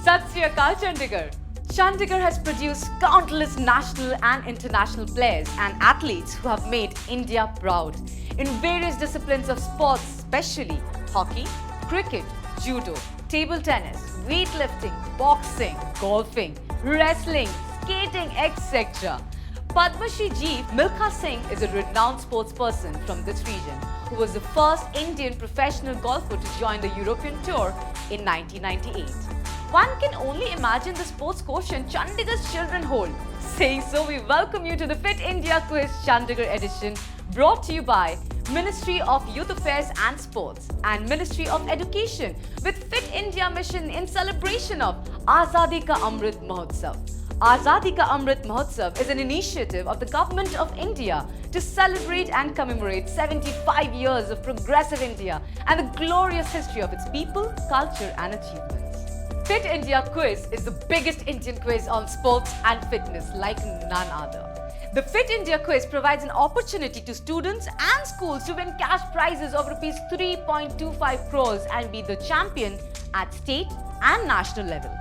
Sat Sri Akal, Chandigarh. Chandigarh has produced countless national and international players and athletes who have made India proud in various disciplines of sports, especially hockey, cricket, judo, table tennis, weightlifting, boxing, golfing, wrestling, skating, etc. Padma Shri Ji Milkha Singh is a renowned sportsperson from this region who was the first Indian professional golfer to join the European Tour in 1998. One can only imagine the sports quotient Chandigarh's children hold. Saying so, we welcome you to the Fit India Quiz Chandigarh edition, brought to you by Ministry of Youth Affairs and Sports and Ministry of Education with Fit India Mission in celebration of Azadi Ka Amrit Mahotsav. Azadi Ka Amrit Mahotsav is an initiative of the Government of India to celebrate and commemorate 75 years of progressive India and the glorious history of its people, culture and achievements. Fit India Quiz is the biggest Indian quiz on sports and fitness like none other. The Fit India Quiz provides an opportunity to students and schools to win cash prizes of Rs 3.25 crores and be the champion at state and national level.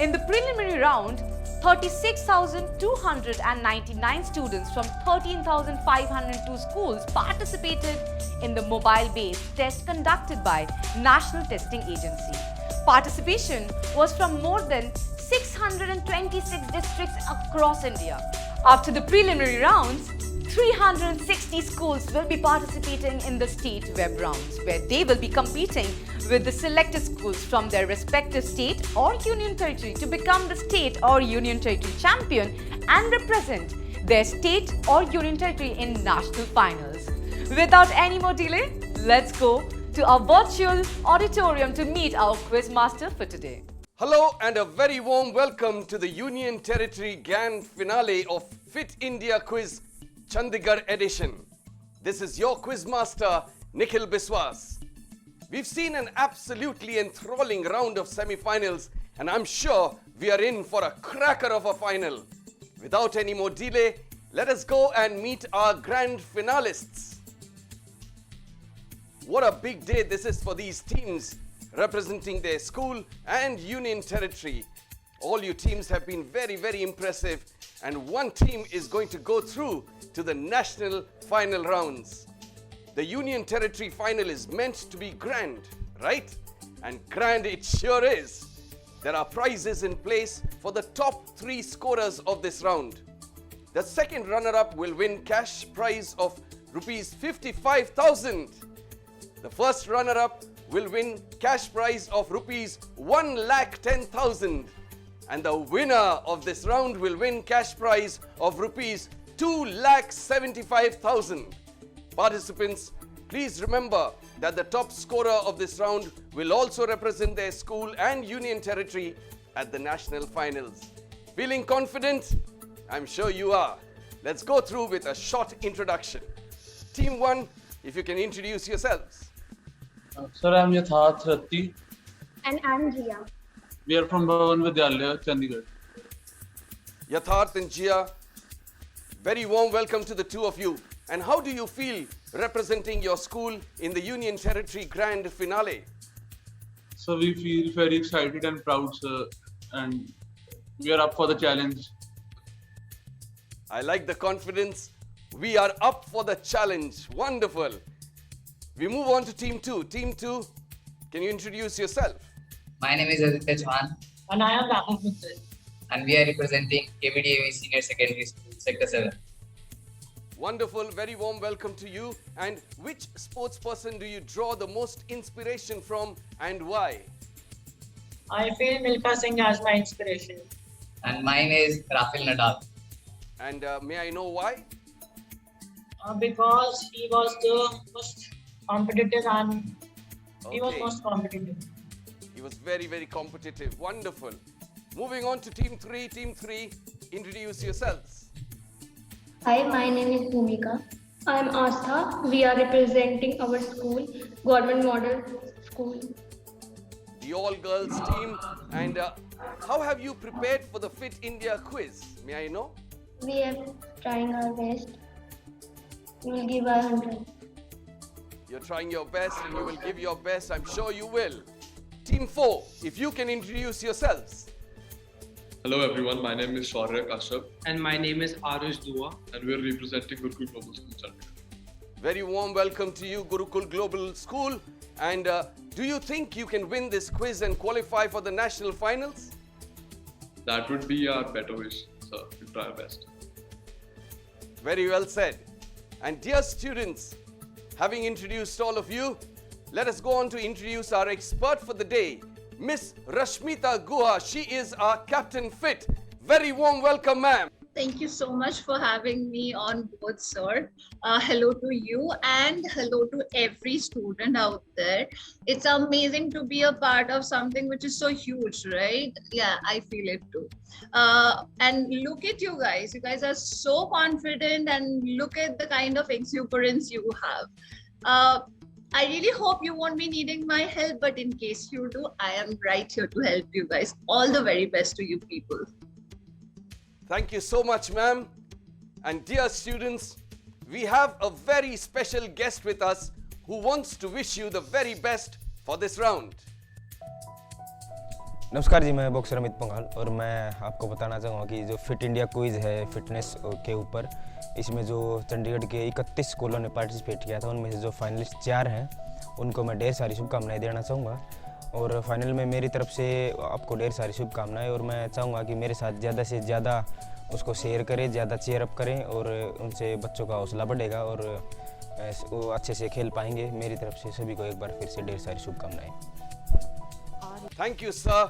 In the preliminary round, 36,299 students from 13,502 schools participated in the mobile-based test conducted by National Testing Agency. Participation was from more than 626 districts across India. After the preliminary rounds, 360 schools will be participating in the state web rounds, where they will be competing with the selected schools from their respective state or union territory to become the state or union territory champion and represent their state or union territory in national finals. Without any more delay, let's go to our virtual auditorium to meet our quiz master for today. Hello and a very warm welcome to the Union Territory Grand Finale of Fit India Quiz Chandigarh edition. This is your quiz master Nikhil Biswas. We've seen an absolutely enthralling round of semi-finals and I'm sure we are in for a cracker of a final. Without any more delay, let us go and meet our grand finalists. What a big day this is for these teams representing their school and union territory. All you teams have been very impressive and one team is going to go through to the national final rounds. The union territory final is meant to be grand, right? And grand it sure is. There are prizes in place for the top 3 scorers of this round. The second runner-up will win cash prize of Rs 55,000. The first runner-up will win cash prize of Rs 1,10,000 and the winner of this round will win cash prize of Rs 2,75,000. Participants, please remember that the top scorer of this round will also represent their school and union territory at the national finals. Feeling confident? I'm sure you are. Let's go through with a short introduction. Team 1, if you can introduce yourselves. Sir, I'm Yatharth Ratti. And I'm Jia. We are from Bhavan Vidyalaya, Chandigarh. Yatharth and Jia, very warm welcome to the two of you. And how do you feel representing your school in the Union Territory Grand Finale? So we feel very excited and proud, sir, and we are up for the challenge. I like the confidence. We are up for the challenge. Wonderful. We move on to Team 2. Team 2, can you introduce yourself? My name is Aditya Chauhan. And I am Rahul Mittal. And we are representing KVDAV Senior Secondary School, Sector 7. Wonderful, very warm welcome to you. And which sports person do you draw the most inspiration from and why? I feel Milkha Singh as my inspiration. And mine is Rafael Nadal. And may I know why? Because he was the most competitive and he was most competitive. He was very competitive. Wonderful. Moving on to Team 3. Team 3, introduce yourselves. Hi, my name is Bhumika. I am Astha. We are representing our school, Government Model School. The all-girls team. And how have you prepared for the Fit India quiz? May I know? We are trying our best. We will give our 100. You're trying your best and you will give your best. I'm sure you will. Team 4, if you can introduce yourselves. Hello everyone, my name is Shaurya Kashyap And my name is Arush Dua. and we are representing Gurukul Global School Chhattisgarh. Very warm welcome to you, Gurukul Global School. And do you think you can win this quiz and qualify for the national finals? That would be our better wish, sir. We'll try our best. Very well said. And dear students, having introduced all of you, let us go on to introduce our expert for the day, Miss Rashmita Guha. She is our Captain Fit. Very warm welcome, ma'am. Thank you so much for having me on board, sir. Hello to you and hello to every student out there. It's amazing to be a part of something which is so huge, right? Yeah, I feel it too. And look at you guys. You guys are so confident and look at the kind of exuberance you have. I really hope you won't be needing my help, but in case you do, I am right here to help you guys. All the very best to you people. Thank you so much, ma'am. And dear students, we have a very special guest with us who wants to wish you the very best for this round. नमस्कार जी, मैं boxer Amit Panghal और मैं आपको बताना चाहूँगा कि जो fit India quiz है फिटनेस के ऊपर, इसमें जो चंडीगढ़ के 31 स्कूलों ने पार्टिसिपेट किया था, उनमें से जो फाइनलिस्ट 4 हैं उनको मैं ढेर सारी शुभकामनाएं देना चाहूँगा। और फाइनल में मेरी तरफ से आपको ढेर सारी शुभकामनाएं और मैं चाहूँगा कि मेरे साथ ज़्यादा से ज़्यादा उसको शेयर करें, ज़्यादा चेयर अप करें और उनसे बच्चों का हौसला बढ़ेगा और वो अच्छे से खेल पाएंगे। मेरी तरफ से सभी को एक बार फिर से ढेर सारी शुभकामनाएं। Thank you, sir.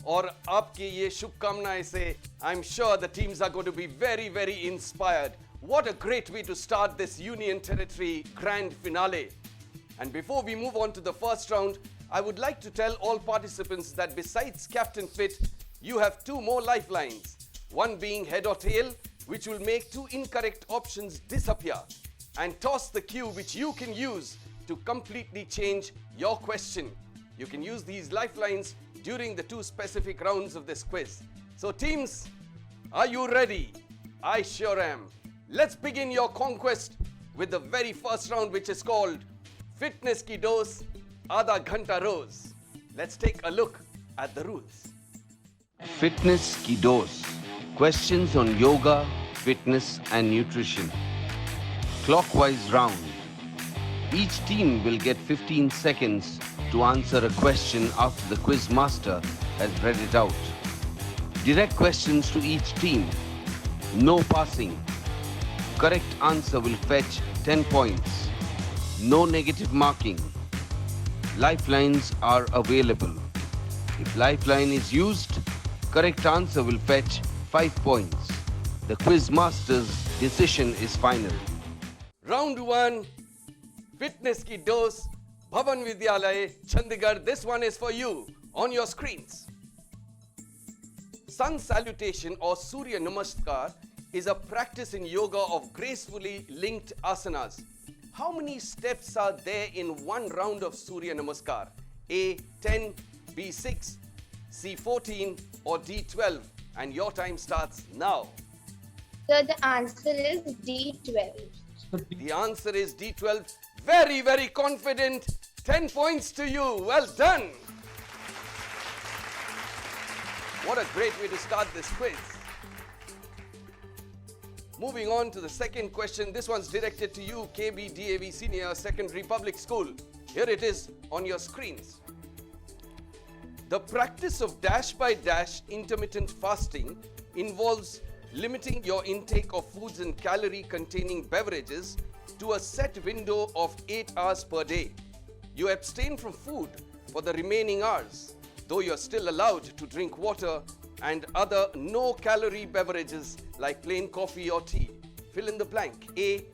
और आपकी ये शुभकामनाएं से I'm sure the teams are going to be very, very inspired. What a great way to start this Union Territory Grand Finale. And before we move on to the first round, I would like to tell all participants that besides Captain Fit, you have 2 more lifelines. One being head or tail, which will make 2 incorrect options disappear, and toss the cue, which you can use to completely change your question. You can use these lifelines during the 2 specific rounds of this quiz. So teams, are you ready? I sure am. Let's begin your conquest with the very first round, which is called Fitness Ki Dose Aadha Ghanta Roz. Let's take a look at the rules. Fitness Ki Dose. Questions on yoga, fitness and nutrition. Clockwise round. Each team will get 15 seconds to answer a question after the quiz master has read it out. Direct questions to each team. No passing. Correct answer will fetch 10 points. No negative marking. Lifelines are available. If lifeline is used, correct answer will fetch 5 points. The quiz master's decision is final. Round 1, Fitness Ki Dose, Bhavan Vidyalaya, Chandigarh. This one is for you on your screens. Sun salutation or Surya Namaskar is a practice in yoga of gracefully linked asanas. How many steps are there in one round of Surya Namaskar? A 10, B 6, C 14 or D 12? And your time starts now. So the answer is D12. The answer is D12. Very, very confident. 10 points to you. Well done. What a great way to start this quiz. Moving on to the second question. This one's directed to you, KB DAV Senior Secondary Public School. Here it is on your screens. The practice of dash by dash intermittent fasting involves limiting your intake of foods and calorie containing beverages to a set window of 8 hours per day. You abstain from food for the remaining hours, though you're still allowed to drink water and other no-calorie beverages like plain coffee or tea. Fill in the blank. A,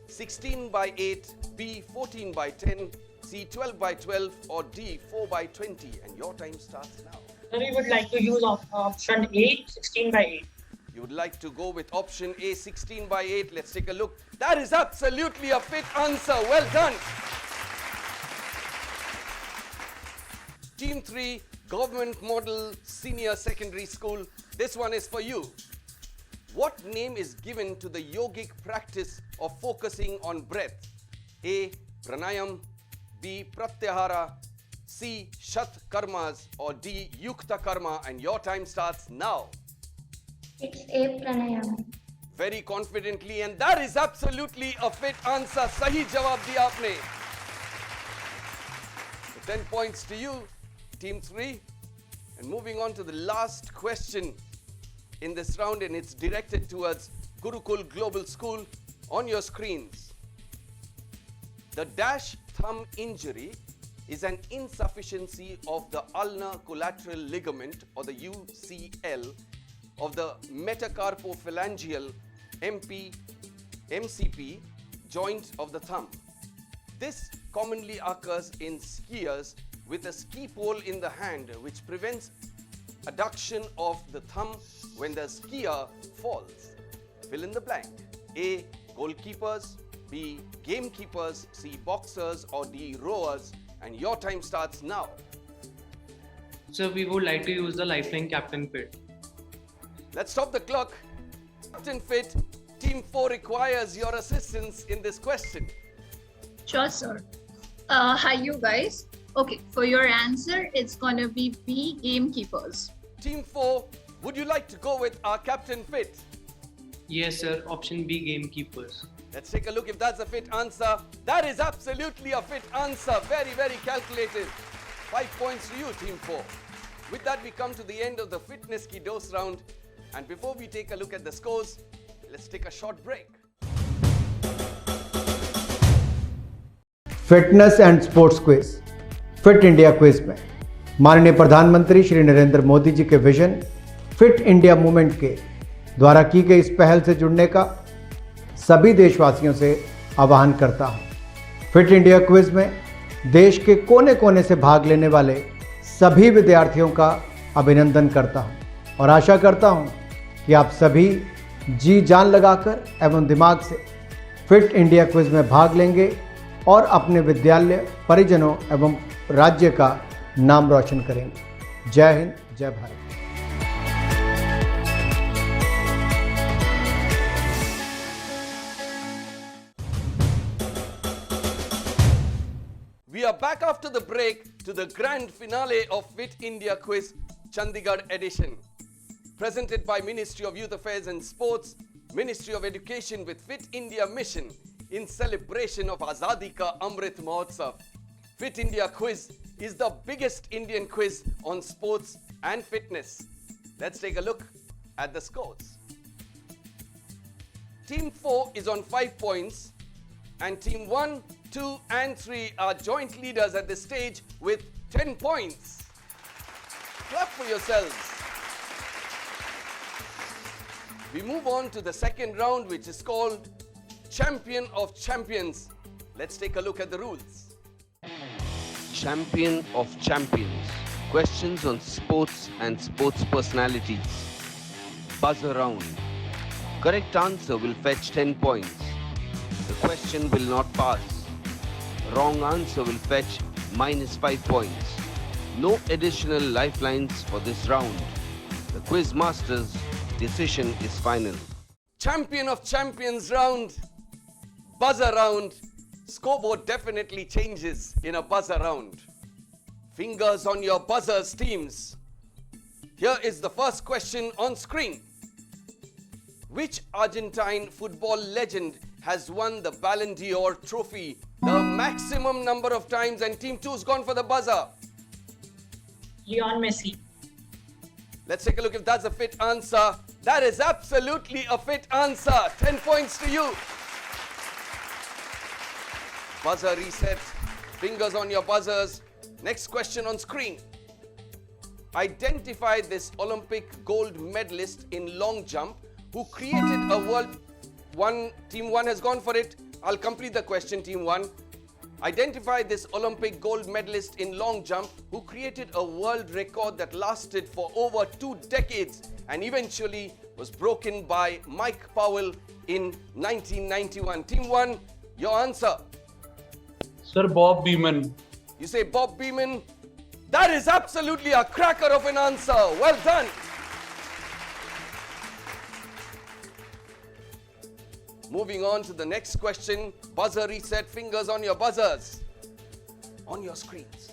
16 by 8, B, 14 by 10, C, 12 by 12, or D, 4 by 20. And your time starts now. So we would like to use option A, 16 by 8. You would like to go with option A, 16 by 8. Let's take a look. That is absolutely a fit answer. Well done. Team 3, Government Model Senior Secondary School. This one is for you. What name is given to the yogic practice of focusing on breath? A, Pranayam, B, Pratyahara, C. Shat Karmas, or D. Yukta Karma? And your time starts now. It's A. Pranayama. Very confidently, and that is absolutely a fit answer. Sahi jawab diya aapne. So 10 points to you, team 3. And moving on to the last question in this round, and it's directed towards Gurukul Global School. On your screens, the dash thumb injury is an insufficiency of the ulnar collateral ligament, or the UCL, of the metacarpophalangeal MCP joint of the thumb. This commonly occurs in skiers with a ski pole in the hand, which prevents adduction of the thumb when the skier falls. Fill in the blank. A. Goalkeepers, B. Gamekeepers, C. Boxers, or D. Rowers. And your time starts now. So we would like to use the lifeline Captain Fit. Let's stop the clock. Captain Fit, Team 4 requires your assistance in this question. Sure, sir. Hi, you guys. Okay, for your answer, it's gonna be B. Gamekeepers. Team 4, would you like to go with our Captain Fit? Yes, sir. Option B, gamekeepers. Let's take a look if that's a fit answer. That is absolutely a fit answer. Very, very calculated. 5 points to you, Team 4. With that, we come to the end of the Fitness Ki Dose round. And before we take a look at the scores, let's take a short break. Fitness and sports quiz fit India quiz में माननीय प्रधानमंत्री श्री नरेंद्र मोदी जी के vision fit India movement के द्वारा की गई इस पहल से जुड़ने का सभी देशवासियों से आह्वान करता हूं। फिट इंडिया क्विज में देश के कोने कोने से भाग लेने वाले सभी विद्यार्थियों का अभिनंदन करता हूं और आशा करता हूं कि आप सभी जी जान लगाकर एवं दिमाग से फिट इंडिया क्विज में भाग लेंगे और अपने विद्यालय, परिजनों एवं राज्य का नाम रोशन करेंगे। जय हिंद, जय Bharat. We are back after the break to the grand finale of Fit India Quiz Chandigarh edition. Presented by Ministry of Youth Affairs and Sports, Ministry of Education with Fit India Mission in celebration of Azadi Ka Amrit Mahotsav. Fit India Quiz is the biggest Indian quiz on sports and fitness. Let's take a look at the scores. Team 4 is on 5 points and Team 1, 2 and 3 are joint leaders at this stage with 10 points. Clap for yourselves. We move on to the second round, which is called Champion of Champions. Let's take a look at the rules. Champion of Champions. Questions on sports and sports personalities. Buzzer round. Correct answer will fetch 10 points. The question will not pass. Wrong answer will fetch -5 points. No additional lifelines for this round. The quiz master's decision is final. Champion of Champions round. Buzzer round. Scoreboard definitely changes in a buzzer round. Fingers on your buzzers, teams. Here is the first question on screen. Which Argentine football legend has won the Ballon d'Or trophy the maximum number of times? And Team 2's gone for the buzzer. Lionel Messi. Let's take a look if that's a fit answer. That is absolutely a fit answer. 10 points to you. Buzzer reset. Fingers on your buzzers. Next question on screen. Identify this Olympic gold medalist in long jump who created a world... Team 1 has gone for it. I'll complete the question, Team 1. Identify this Olympic gold medalist in long jump who created a world record that lasted for over 2 decades and eventually was broken by Mike Powell in 1991. Team 1, your answer. Sir, Bob Beamon. You say Bob Beamon. That is absolutely a cracker of an answer. Well done. Moving on to the next question. Buzzer reset. Fingers on your buzzers. On your screens.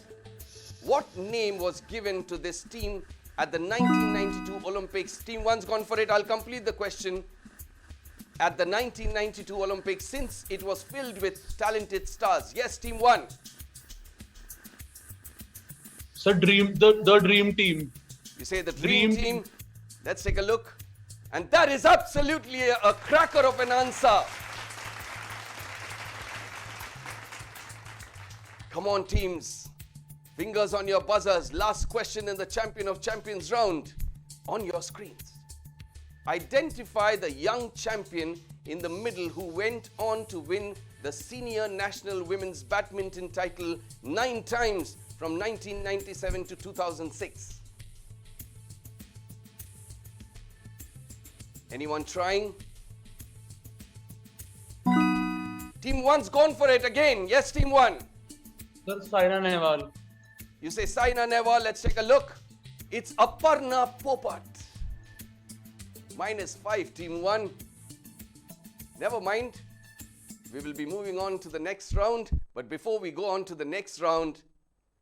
What name was given to this team at the 1992 Olympics? Team 1's gone for it. I'll complete the question. At the 1992 Olympics, since it was filled with talented stars. Yes, Team 1. So the dream team. You say the dream team. Let's take a look. And that is absolutely a cracker of an answer. Come on, teams. Fingers on your buzzers. Last question in the Champion of Champions round. On your screens. Identify the young champion in the middle who went on to win the Senior National Women's Badminton title 9 times from 1997 to 2006. Anyone trying? Team 1's gone for it again. Yes, Team 1. Sir, Saina Nehwal. You say Saina Nehwal. Let's take a look. It's Aparna Popat. -5, Team 1. Never mind. We will be moving on to the next round. But before we go on to the next round,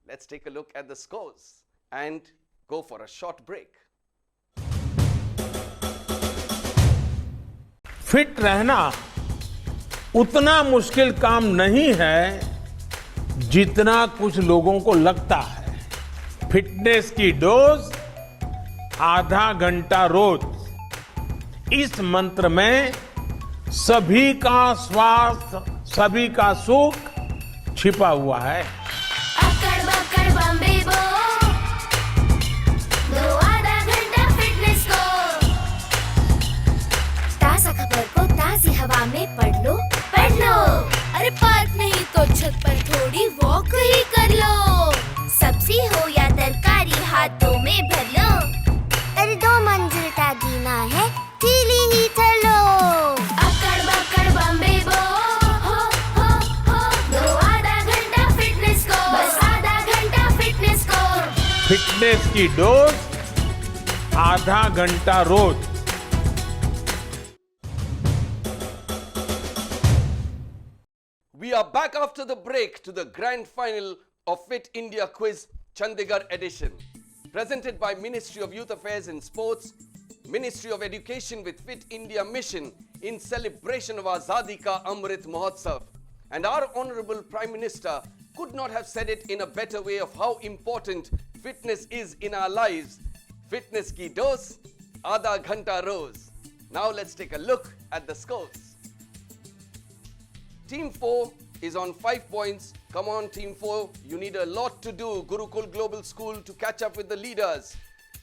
let's take a look at the scores and go for a short break. Fit रहना उतना मुश्किल काम नहीं है जितना कुछ लोगों को लगता है। फिटनेस की डोज आधा घंटा रोज। इस मंत्र में सभी का स्वास्थ्य, सभी का सुख छिपा हुआ है। अक्कड़ बक्कड़ बम्बे बो, दो आधा घंटा फिटनेस को। ताज़ा खबर को ताज़ी हवा में पढ़ लो। अरे पार्क नहीं तो छत पर थोड़ी वॉक ही कर लो। सब्जी हो या तरकारी हाथों में भर लो। अरे 2 मंजिल का जीना है, ढीली ही चलो। अक्कड़ बक्कड़ बम्बे बो, हो, दो आधा घंटा फिटनेस को। बस आधा घंटा फिटनेस को। फिटनेस की डोज आधा घंटा रोज। We are back after the break to the grand final of Fit India Quiz Chandigarh edition. Presented by Ministry of Youth Affairs and Sports, Ministry of Education with Fit India Mission in celebration of Azadi Ka Amrit Mahotsav. And our Honorable Prime Minister could not have said it in a better way of how important fitness is in our lives. Fitness ki dose, aadha ghanta roz. Now let's take a look at the scores. Team 4 is on 5 points. Come on, Team 4. You need a lot to do. Gurukul Global School to catch up with the leaders.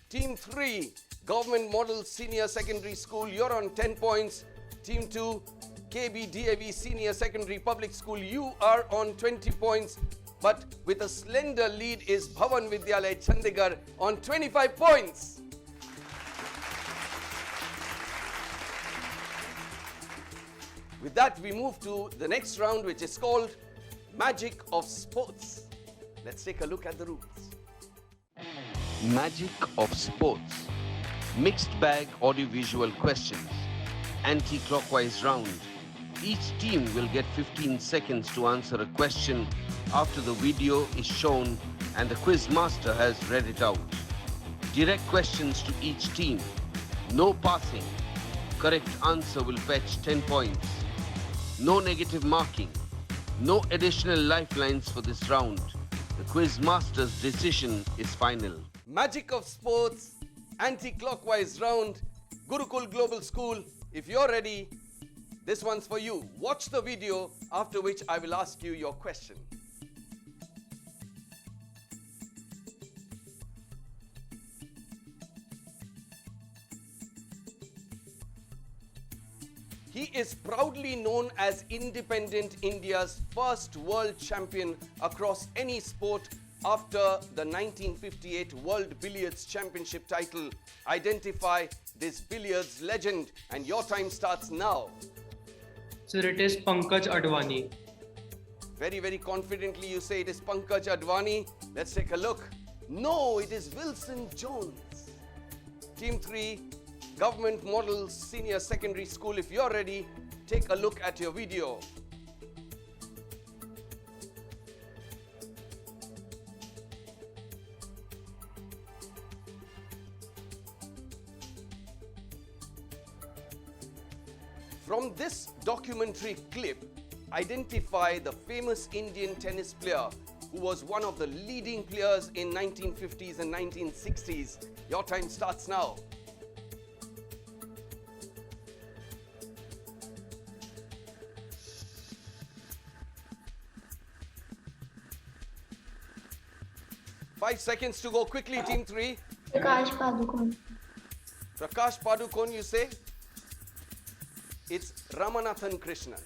Team 3, Government Model Senior Secondary School. You're on 10 points. Team 2, KB DAV Senior Secondary Public School. You are on 20 points. But with a slender lead is Bhavan Vidyalaya Chandigarh on 25 points. With that, we move to the next round, which is called Magic of Sports. Let's take a look at the rules. Magic of Sports. Mixed bag audiovisual questions. Anti-clockwise round. Each team will get 15 seconds to answer a question after the video is shown and the quiz master has read it out. Direct questions to each team. No passing. Correct answer will fetch 10 points. No negative marking. No additional lifelines for this round. The quiz master's decision is final. Magic of Sports, anti-clockwise round, Gurukul Global School. If you're ready, this one's for you. Watch the video, after which I will ask you your question. He is proudly known as Independent India's first world champion across any sport after the 1958 World Billiards Championship title. Identify this billiards legend, and your time starts now. Sir, it is Pankaj Advani. Very, very confidently you say it is Pankaj Advani. Let's take a look. No, it is Wilson Jones. Team 3, Government Model Senior Secondary School. If you're ready, take a look at your video. From this documentary clip, identify the famous Indian tennis player who was one of the leading players in 1950s and 1960s. Your time starts now. Five seconds to go quickly, team 3. Prakash Padukone. Prakash Padukone, you say? It's Ramanathan Krishnan.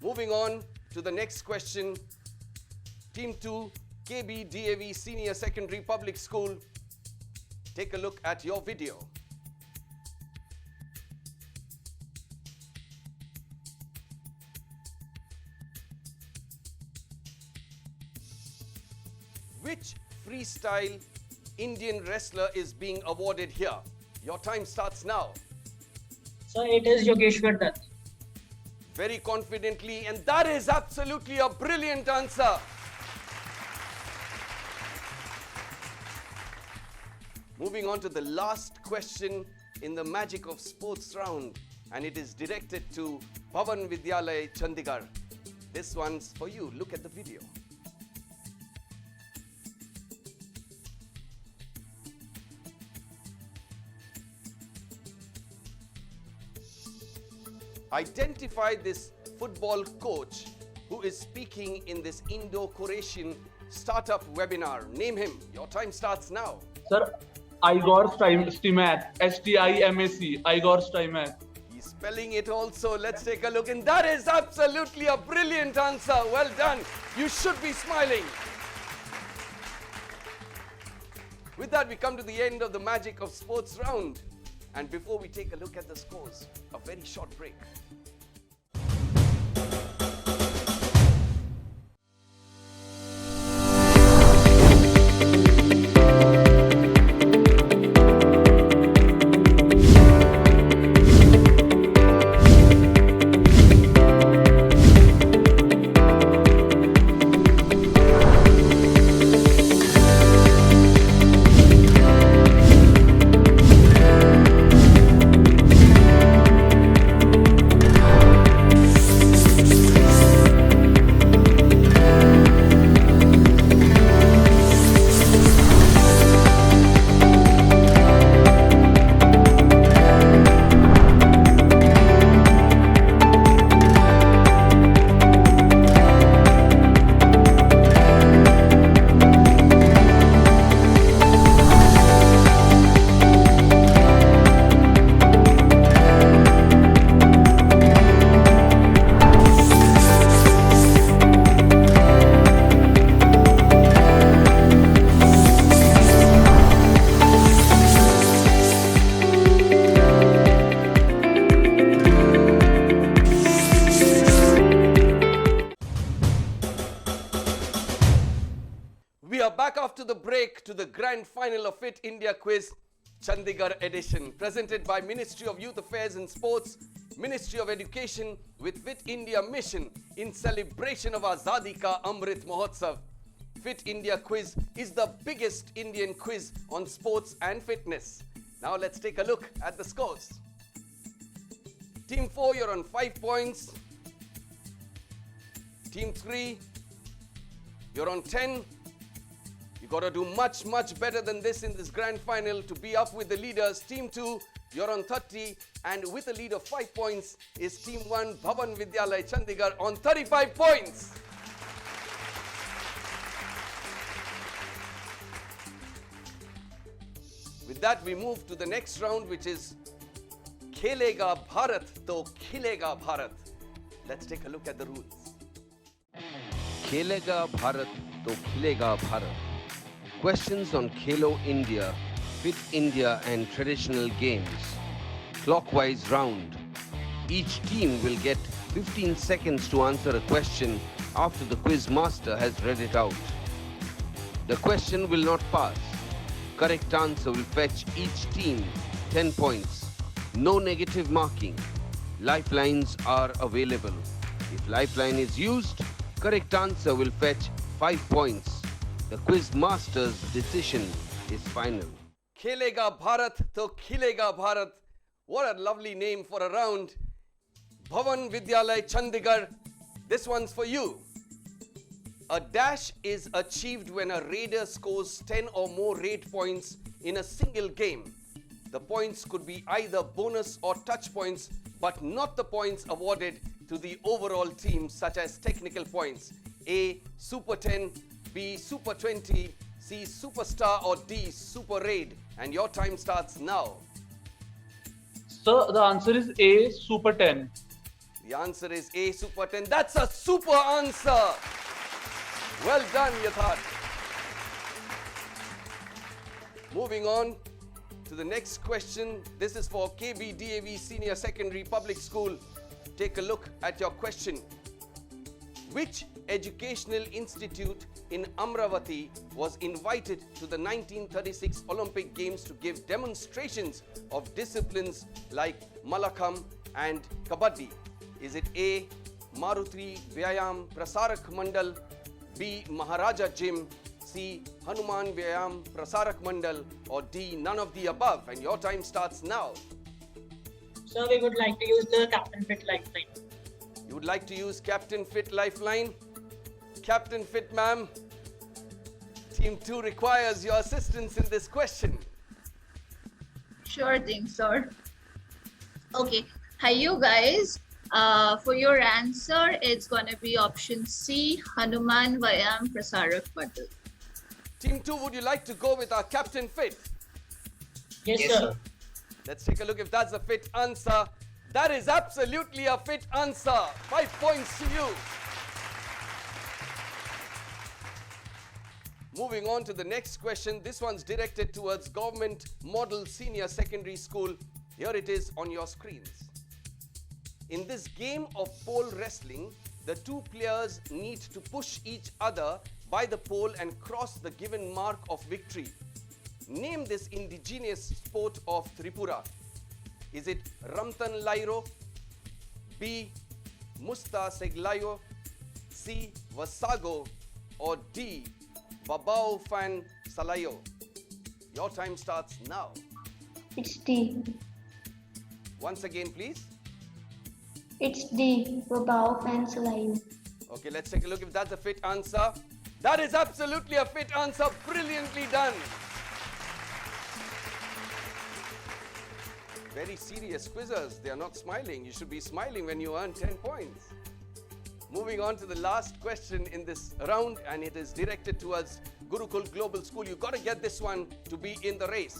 Moving on to the next question. Team 2, KB DAV Senior Secondary Public School. Take a look at your video. Which freestyle Indian wrestler is being awarded here? Your time starts now. So it is Yogeshwar Dutt. Very confidently, and that is absolutely a brilliant answer. Moving on to the last question in the Magic of Sports round, and it is directed to Bhavan Vidyalaya Chandigarh. This one's for you. Look at the video. Identify this football coach who is speaking in this Indo-Croatian startup webinar. Name him. Your time starts now. Sir, Igor Stimac. STIMAC. Igor Stimac. He's spelling it also. Let's take a look. And that is absolutely a brilliant answer. Well done. You should be smiling. With that, we come to the end of the Magic of Sports round. And before we take a look at the scores, a very short break. We are back after the break to the grand final of Fit India Quiz Chandigarh edition, presented by Ministry of Youth Affairs and Sports, Ministry of Education with Fit India Mission in celebration of Azadi Ka Amrit Mahotsav. Fit India Quiz is the biggest Indian quiz on sports and fitness. Now let's take a look at the scores. Team 4, you're on 5 points. Team 3, you're on 10. You got to do much better than this in this grand final to be up with the leaders. Team 2, you're on 30, and with a lead of 5 points is Team 1, Bhavan Vidyalaya Chandigarh on 35 points. With that, we move to the next round, which is Khelega Bharat to Khilega Bharat. Let's take a look at the rules. Khelega Bharat to Khilega Bharat. Questions on Khelo India, Fit India and traditional games. Clockwise round. Each team will get 15 seconds to answer a question after the quiz master has read it out. The question will not pass. Correct answer will fetch each team 10 points. No negative marking. Lifelines are available. If lifeline is used, correct answer will fetch 5 points. The quiz master's decision is final. Khelega Bharat to Khilega Bharat. What a lovely name for a round. Bhavan Vidyalay Chandigarh. This one's for you. A dash is achieved when a raider scores 10 or more raid points in a single game. The points could be either bonus or touch points, but not the points awarded to the overall team, such as technical points. A. Super 10, B. Super 20, C. Superstar, or D. Super Raid. And your time starts now. So the answer is A, Super 10. The answer is A, Super 10. That's a super answer. Well done, Yatharth. Moving on to the next question. This is for KBDAV Senior Secondary Public School. Take a look at your question. Which educational institute in Amravati was invited to the 1936 Olympic Games to give demonstrations of disciplines like Malakham and Kabaddi? Is it A. Maruti Vyayam Prasarak Mandal, B. Maharaja Gym, C. Hanuman Vyayam Prasarak Mandal, or D. none of the above? And your time starts now. So we would like to use the Captain Fit Lifeline. You would like to use Captain Fit Lifeline? Captain Fit, ma'am. Team 2 requires your assistance in this question. Sure thing, sir. Okay. Hi, you guys. For your answer, it's going to be option C, Hanuman Vyayam Prasarak Mandal. Team 2, would you like to go with our Captain Fit? Yes, sir. Let's take a look if that's a fit answer. That is absolutely a fit answer. 5 points to you. Moving on to the next question. This one's directed towards Government Model Senior Secondary School. Here it is on your screens. In this game of pole wrestling, the two players need to push each other by the pole and cross the given mark of victory. Name this indigenous sport of Tripura. Is it Ramtan Lairo, B. Musta Seglayo, C. Wasago, or D. Babao Fan Salayo? Your time starts now. It's D. Once again, please. It's D. Babao Fan Salayo. Okay, let's take a look if that's a fit answer. That is absolutely a fit answer. Brilliantly done. Very serious quizzers. They are not smiling. You should be smiling when you earn 10 points. Moving on to the last question in this round, and it is directed towards Gurukul Global School. You've got to get this one to be in the race.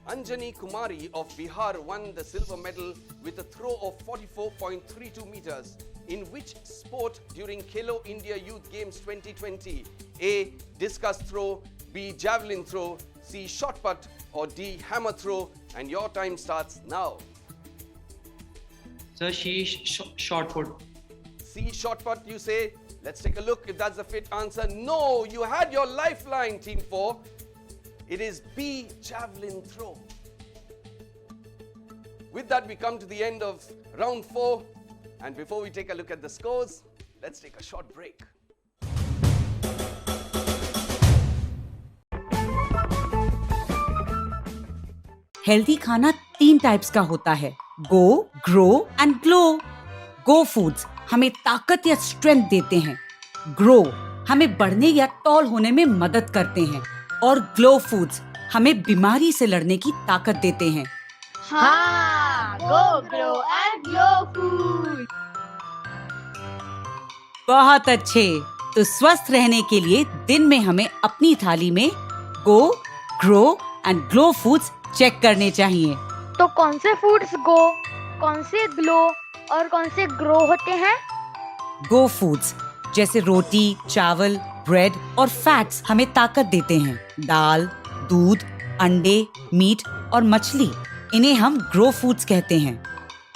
Anjani Kumari of Bihar won the silver medal with a throw of 44.32 meters. In which sport during Khelo India Youth Games 2020? A. Discus throw, B. Javelin throw, C. Shot put, or D. Hammer throw? And your time starts now. Sir, she shot put. C. Shot put, you say? Let's take a look if that's the fit answer. No, you had your lifeline, Team 4. It is B. Javelin throw. With that, we come to the end of round 4. And before we take a look at the scores, let's take a short break. Healthy खाना 3 types का होता है, go, grow and glow. Go foods हमें ताकत या strength देते हैं, grow हमें बढ़ने या टॉल होने में मदद करते हैं, और ग्लो फूड्स हमें बीमारी से लड़ने की ताकत देते हैं। हाँ, गो, ग्रो एंड ग्लो फूड। बहुत अच्छे। तो स्वस्थ रहने के लिए दिन में हमें अपनी थाली में go, grow and glow foods check करने चाहिए। तो कौन से फूड्स गो, कौन से ग्लो और कौन से ग्रो होते हैं? गो फूड्स जैसे रोटी, चावल, ब्रेड और फैट्स हमें ताकत देते हैं। दाल, दूध, अंडे, मीट और मछली, इन्हें हम ग्रो फूड्स कहते हैं।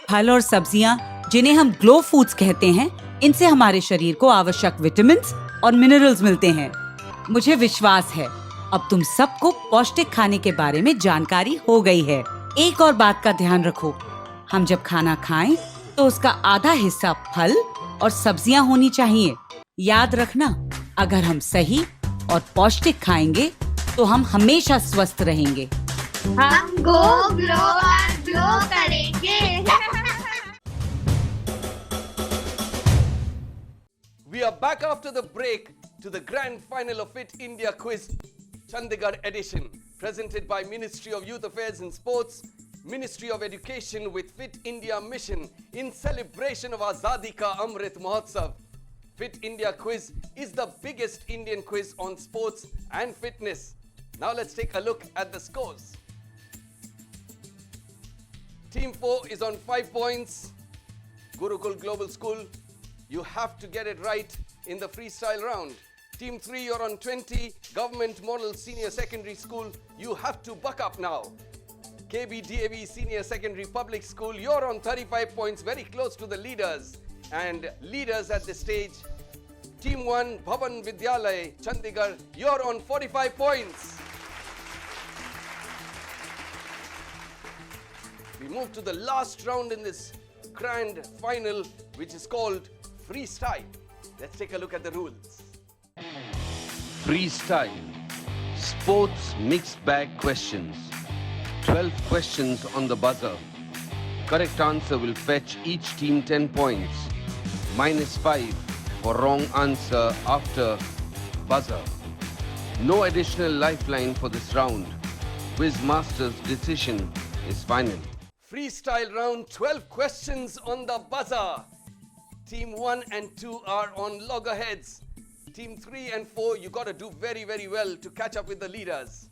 फल और सब्जियां, जिन्हें हम ग्लो फूड्स कहते हैं, इनसे हमारे शरीर को आवश्यक विटामिन्स और मिनरल्स मिलते हैं। मुझे विश्वास है अब तुम सबको पौष्टिक खाने के बारे में जानकारी हो गई है। एक और बात का ध्यान रखो, हम जब खाना खाएं तो उसका आधा हिस्सा फल और सब्जियां होनी चाहिए। याद रखना, अगर हम सही और पौष्टिक खाएंगे तो हम हमेशा स्वस्थ रहेंगे। हम गो, ग्लो वो करेंगे. We are back after the break to the grand final of Fit India Quiz Chandigarh edition, presented by Ministry of Youth Affairs and Sports, Ministry of Education with Fit India Mission in celebration of Azadi Ka Amrit Mahotsav. Fit India Quiz is the biggest Indian quiz on sports and fitness. Now let's take a look at the scores. Team 4 is on 5 points. Gurukul Global School, you have to get it right in the freestyle round. Team 3, you're on 20. Government Model Senior Secondary School, you have to buck up now. KBDAV Senior Secondary Public School, you're on 35 points, very close to the leaders. And leaders at this stage, Team 1, Bhavan Vidyalay, Chandigarh, you're on 45 points. We move to the last round in this grand final, which is called Freestyle. Let's take a look at the rules. Freestyle. Sports mixed bag questions. 12 questions on the buzzer. Correct answer will fetch each team 10 points. -5 for wrong answer after buzzer. No additional lifeline for this round. Quizmaster's decision is final. Freestyle round, 12 questions on the buzzer. Team 1 and 2 are on loggerheads. Team 3 and 4, you got to do very, very well to catch up with the leaders.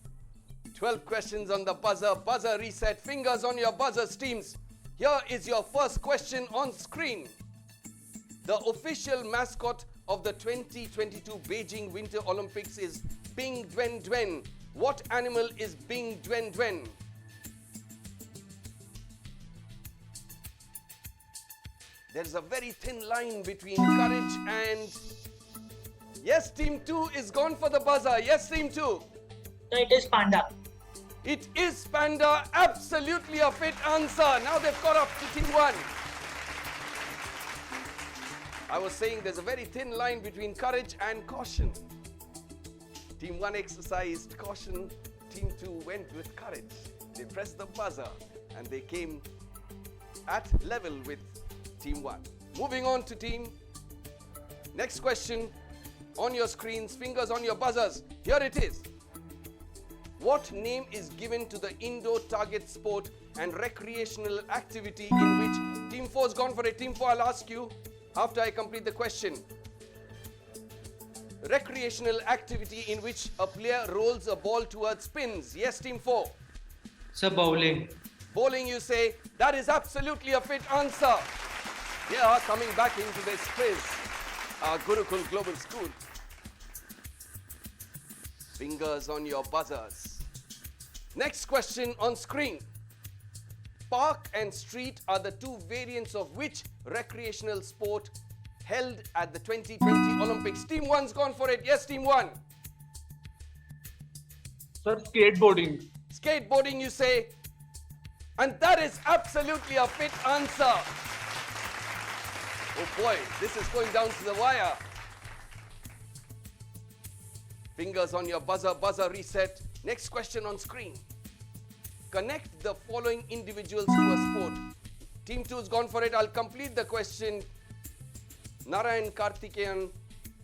12 questions on the buzzer. Buzzer reset. Fingers on your buzzers, teams. Here is your first question on screen. The official mascot of the 2022 Beijing Winter Olympics is Bing Dwen Dwen. What animal is Bing Dwen Dwen? There's a very thin line between courage and... Yes, Team 2 is gone for the buzzer. Yes, Team 2. So it is panda. It is panda. Absolutely a fit answer. Now they've caught up to Team 1. I was saying there's a very thin line between courage and caution. Team 1 exercised caution. Team 2 went with courage. They pressed the buzzer and they came at level with Team 1. Moving on to team. Next question on your screens, fingers on your buzzers. Here it is. What name is given to the indoor target sport and recreational activity in which Team 4 has gone for it? Team 4, I'll ask you after I complete the question. Recreational activity in which a player rolls a ball towards spins. Yes, Team 4. Sir, bowling. Bowling, you say. That is absolutely a fit answer. Here, coming back into this quiz, our Gurukul Global School. Fingers on your buzzers. Next question on screen. Park and street are the two variants of which recreational sport held at the 2020 Olympics? Team 1's gone for it. Yes, Team 1. Sir, skateboarding. Skateboarding, you say. And that is absolutely a fit answer. Oh boy, this is going down to the wire. Fingers on your buzzer, buzzer reset. Next question on screen. Connect the following individuals to a sport. Team 2's gone for it. I'll complete the question. Narayan Karthikeyan,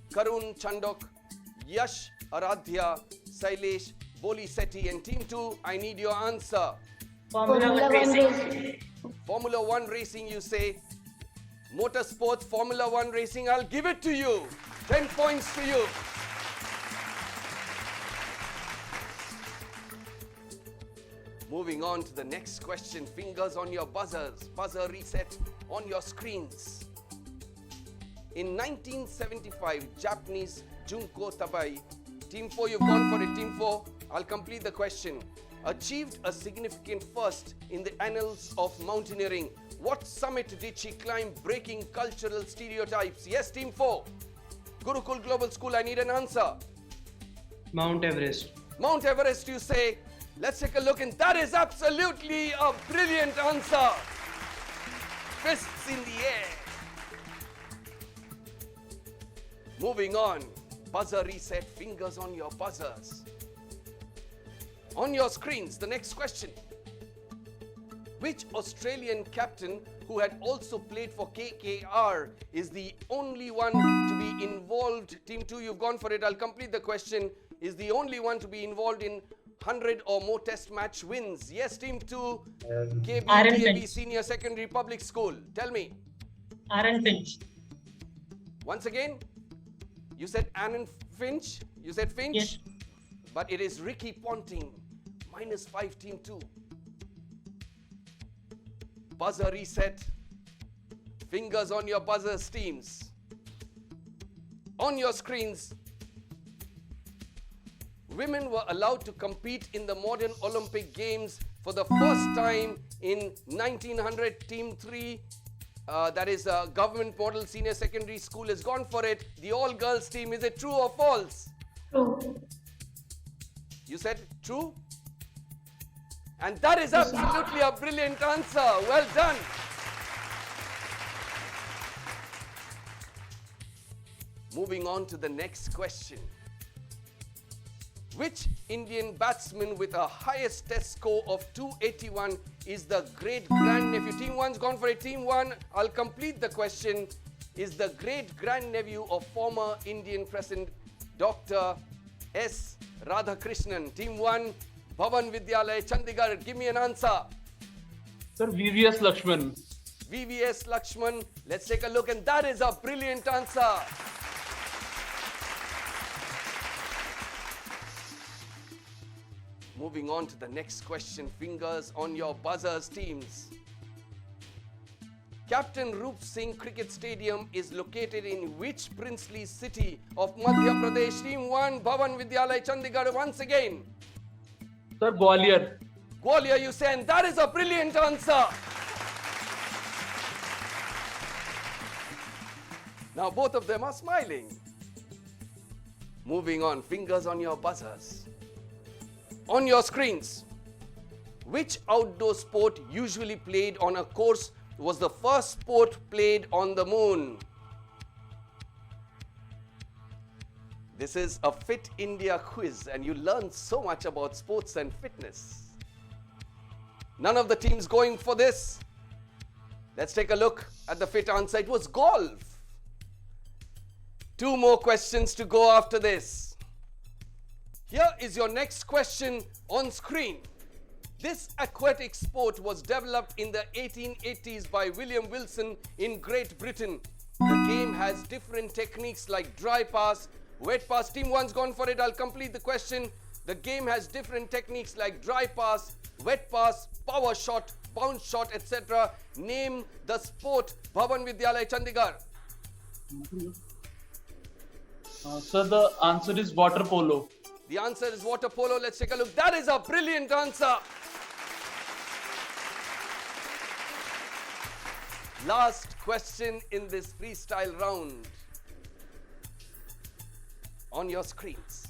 Karun Chandok, Yash Aradhya, Sailesh Boli Sethi, and Team 2, I need your answer. Formula 1 racing. Formula 1 racing, you say. Motorsports, Formula 1 racing, I'll give it to you. 10 points to you. Moving on to the next question. Fingers on your buzzers. Buzzer reset on your screens. In 1975, Japanese Junko Tabai, Team 4, you've gone for it. Team 4, I'll complete the question. Achieved a significant first in the annals of mountaineering. What summit did she climb, breaking cultural stereotypes? Yes, Team 4. Gurukul Global School, I need an answer. Mount Everest. Mount Everest, you say. Let's take a look, and that is absolutely a brilliant answer. Fists in the air. Moving on. Buzzer reset, fingers on your buzzers. On your screens, the next question. Which Australian captain who had also played for KKR is the only one to be involved? Team 2, you've gone for it. I'll complete the question. Is the only one to be involved in 100 or more test match wins? Yes, Team 2, KB Senior Secondary Public School. Tell me. Aaron Finch. Once again, you said Aaron Finch. You said Finch? Yes. But it is Ricky Ponting. -5, Team 2. Buzzer reset. Fingers on your buzzers, teams. On your screens, women were allowed to compete in the modern Olympic Games for the first time in 1900. Team 3, that is Government Model Senior Secondary School, has gone for it. The all-girls team, is it true or false? True. You said true? And that is absolutely a brilliant answer. Well done. Moving on to the next question. Which Indian batsman with a highest test score of 281 is the great-grandnephew? Team 1's gone for it. Team 1, I'll complete the question. Is the great-grandnephew of former Indian President Dr. S. Radhakrishnan? Team 1, Bhavan Vidyalaya, Chandigarh. Give me an answer. Sir, VVS Lakshman. VVS Lakshman. Let's take a look, and that is a brilliant answer. Moving on to the next question. Fingers on your buzzers, teams. Captain Roop Singh Cricket Stadium is located in which princely city of Madhya Pradesh? Team 1, Bhavan Vidyalaya, Chandigarh. Once again. Sir, Gwalior. Gwalior, you say, and that is a brilliant answer. Now both of them are smiling. Moving on, fingers on your buzzers. On your screens, which outdoor sport usually played on a course was the first sport played on the moon? This is a Fit India quiz, and you learn so much about sports and fitness. None of the teams going for this. Let's take a look at the fit answer. It was golf. 2 more questions to go after this. Here is your next question on screen. This aquatic sport was developed in the 1880s by William Wilson in Great Britain. The game has different techniques like dry pass, wet pass. Team 1's gone for it. I'll complete the question. The game has different techniques like dry pass, wet pass, power shot, bounce shot, etc. Name the sport. Bhavan Vidyalaya, Chandigarh. Sir, the answer is water polo. The answer is water polo. Let's take a look. That is a brilliant answer. Last question in this freestyle round. On your screens.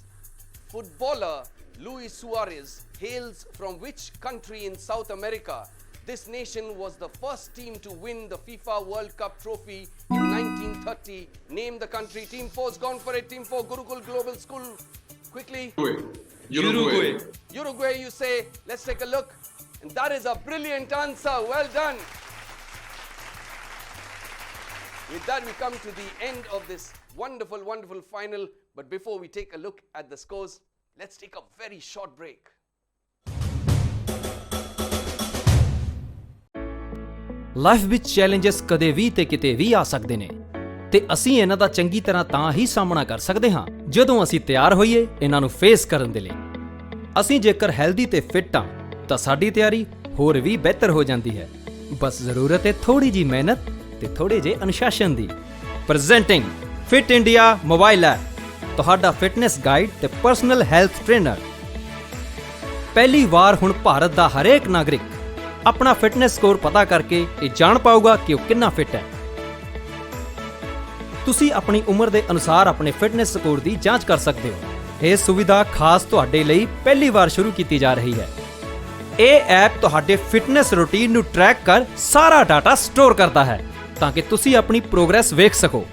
Footballer Luis Suarez hails from which country in South America? This nation was the first team to win the FIFA World Cup trophy in 1930. Name the country. Team 4's gone for it. Team 4, Gurukul Global School. Quickly. Uruguay. Uruguay, you say. Let's take a look. And that is a brilliant answer. Well done. With that, we come to the end of this wonderful, wonderful final. But before we take a look at the scores, let's take a very short break. Life ਵਿੱਚ challenges ਕਦੇ ਵੀ ਤੇ ਕਿਤੇ ਵੀ ਆ ਸਕਦੇ ਨੇ ਤੇ ਅਸੀਂ ਇਹਨਾਂ ਦਾ ਚੰਗੀ ਤਰ੍ਹਾਂ ਤਾਂ ਹੀ ਸਾਹਮਣਾ ਕਰ ਸਕਦੇ ਹਾਂ ਜਦੋਂ ਅਸੀਂ ਤਿਆਰ ਹੋਈਏ ਇਹਨਾਂ ਨੂੰ ਫੇਸ ਕਰਨ ਦੇ ਲਈ। ਅਸੀਂ ਜੇਕਰ ਹੈਲਦੀ ਤੇ ਫਿੱਟ ਹਾਂ ਤਾਂ ਸਾਡੀ ਤਿਆਰੀ ਹੋਰ ਵੀ ਬਿਹਤਰ ਹੋ ਜਾਂਦੀ ਹੈ। ਬਸ ਜ਼ਰੂਰਤ ਹੈ ਥੋੜੀ ਜੀ ਮਿਹਨਤ ਤੇ ਥੋੜੇ ਜਿਹੇ ਅਨੁਸ਼ਾਸਨ ਦੀ। Presenting fit India mobile app, ਤੁਹਾਡਾ ਫਿਟਨੈਸ ਗਾਈਡ ਤੇ ਪਰਸਨਲ ਹੈਲਥ ਟ੍ਰੇਨਰ। ਪਹਿਲੀ ਵਾਰ ਹੁਣ ਭਾਰਤ ਦਾ ਹਰੇਕ ਨਾਗਰਿਕ ਆਪਣਾ ਫਿਟਨੈਸ ਸਕੋਰ ਪਤਾ ਕਰਕੇ ਇਹ ਜਾਣ ਪਾਊਗਾ ਕਿ ਉਹ ਕਿੰਨਾ ਫਿਟ ਹੈ। ਤੁਸੀਂ ਆਪਣੀ ਉਮਰ ਦੇ ਅਨੁਸਾਰ ਆਪਣੇ ਫਿਟਨੈਸ ਸਕੋਰ ਦੀ ਜਾਂਚ ਕਰ ਸਕਦੇ ਹੋ। ਇਹ ਸੁਵਿਧਾ ਖਾਸ ਤੁਹਾਡੇ ਲਈ ਪਹਿਲੀ ਵਾਰ ਸ਼ੁਰੂ ਕੀਤੀ ਜਾ ਰਹੀ ਹੈ। ਇਹ ਐਪ ਤੁਹਾਡੇ ਫਿਟਨੈਸ ਰੂਟੀਨ ਨੂੰ ਟਰੈਕ ਕਰ ਸਾਰਾ ਡਾਟਾ ਸਟੋਰ ਕਰਦਾ ਹੈ ਤਾਂ ਕਿ ਤੁਸੀਂ ਆਪਣੀ ਪ੍ਰੋਗਰੈਸ ਵੇਖ ਸਕੋ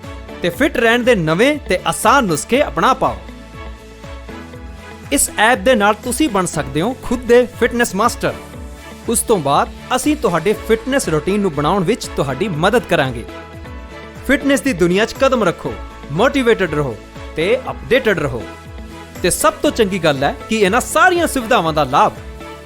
ਤੇ ਫਿਟ ਰਹਿਣ ਦੇ ਨਵੇਂ ਤੇ ਆਸਾਨ ਨੁਸਖੇ ਅਪਣਾ ਪਾਓ। ਇਸ ਐਪ ਦੇ ਨਾਲ ਤੁਸੀਂ ਬਣ ਸਕਦੇ ਹੋ ਖੁਦ ਦੇ ਫਿਟਨੈਸ ਮਾਸਟਰ। ਉਸ ਤੋਂ ਬਾਅਦ ਅਸੀਂ ਤੁਹਾਡੇ ਫਿਟਨੈਸ ਰੁਟੀਨ ਨੂੰ ਬਣਾਉਣ ਵਿੱਚ ਤੁਹਾਡੀ ਮਦਦ ਕਰਾਂਗੇ। ਫਿਟਨੈਸ ਦੀ ਦੁਨੀਆ 'ਚ ਕਦਮ ਰੱਖੋ, ਮੋਟੀਵੇਟਡ ਰਹੋ ਤੇ ਅਪਡੇਟਡ ਰਹੋ। ਤੇ ਸਭ ਤੋਂ ਚੰਗੀ ਗੱਲ ਹੈ ਕਿ ਇਹਨਾਂ ਸਾਰੀਆਂ ਸੁਵਿਧਾਵਾਂ ਦਾ ਲਾਭ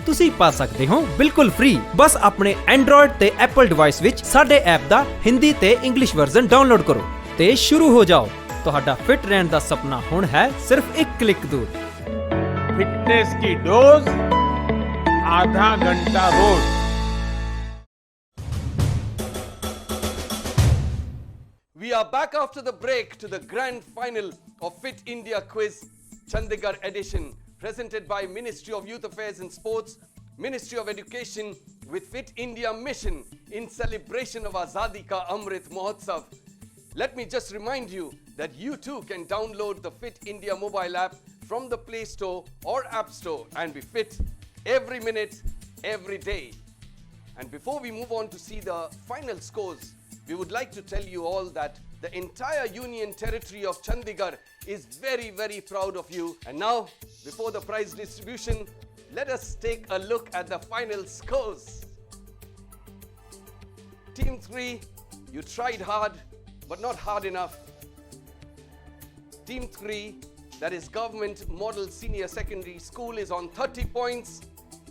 ਤੁਸੀਂ ਪਾ ਸਕਦੇ ਹੋ ਬਿਲਕੁਲ ਫ੍ਰੀ। ਬਸ ਆਪਣੇ ਐਂਡਰੋਇਡ ਤੇ ਐਪਲ ਡਿਵਾਈਸ ਵਿੱਚ ਸਾਡੇ ਐਪ ਦਾ ਹਿੰਦੀ ਤੇ ਇੰਗਲਿਸ਼ ਵਰਜ਼ਨ ਡਾਊਨਲੋਡ ਕਰੋ ਤੇ ਸ਼ੁਰੂ ਹੋ ਜਾਓ। ਤੁਹਾਡਾ ਫਿਟ ਰਹਿਣ ਦਾ ਸੁਪਨਾ ਹੁਣ ਹੈ ਸਿਰਫ ਇੱਕ ਕਲਿੱਕ ਦੂਰ। फिटनेस की डोज आधा घंटा रोज। We are back after the break to the grand final of Fit India Quiz Chandigarh edition, presented by Ministry of Youth Affairs and Sports, Ministry of Education with Fit India Mission in celebration of Azadi Ka Amrit Mahotsav. Let me just remind you that you too can download the Fit India mobile app from the Play Store or App Store and be fit every minute, every day. And before we move on to see the final scores, we would like to tell you all that the entire Union Territory of Chandigarh is very, very proud of you. And now, before the prize distribution, let us take a look at the final scores. Team 3, you tried hard, but not hard enough. Team 3, that is Government Model Senior Secondary School, is on 30 points.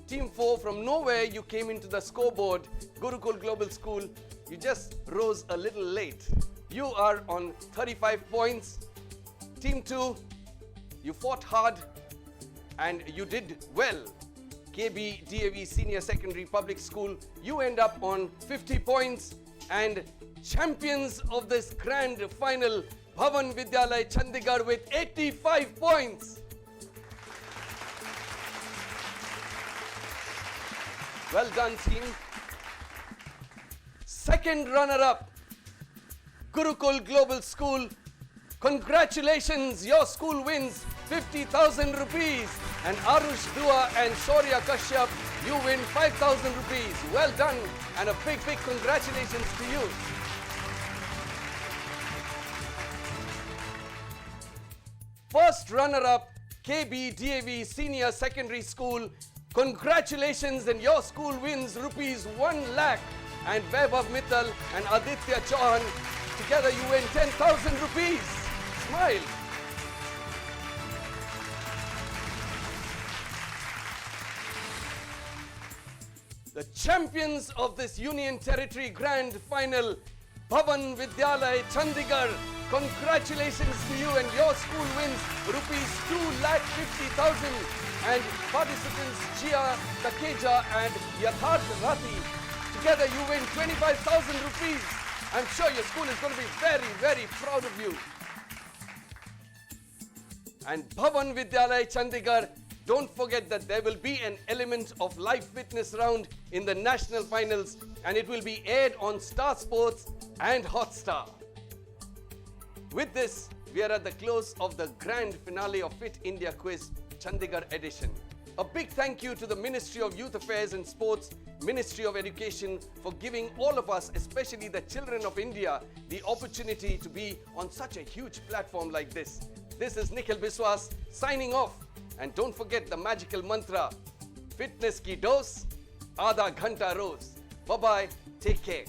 Team 4, from nowhere you came into the scoreboard, Gurukul Global School, you just rose a little late. You are on 35 points. Team 2, you fought hard and you did well. KB DAV Senior Secondary Public School, you end up on 50 points. And champions of this grand final, Bhavan Vidyalay Chandigarh with 85 points. Well done, team. Second runner-up, Gurukul Global School. Congratulations, your school wins 50,000 rupees. And Arush Dua and Shaurya Kashyap, you win 5,000 rupees. Well done, and a big, big congratulations to you. First runner-up, KB DAV Senior Secondary School. Congratulations, and your school wins rupees 1 lakh. And Vaibhav Mittal and Aditya Chauhan, together you win 10,000 rupees. Smile. The champions of this Union Territory Grand Final, Bhavan Vidyalay Chandigarh. Congratulations to you, and your school wins rupees 2,50,000. And participants Jia Takeja and Yatharth Rati, together you win 25,000 rupees. I'm sure your school is going to be very, very proud of you. And Bhavan Vidyalay Chandigarh, don't forget that there will be an element of live fitness round in the national finals, and it will be aired on Star Sports and Hotstar. With this, we are at the close of the grand finale of Fit India Quiz Chandigarh edition. A big thank you to the Ministry of Youth Affairs and Sports, Ministry of Education, for giving all of us, especially the children of India, the opportunity to be on such a huge platform like this. This is Nikhil Biswas signing off. And don't forget the magical mantra, fitness ki dose, aadha ghanta roz. Bye-bye, take care.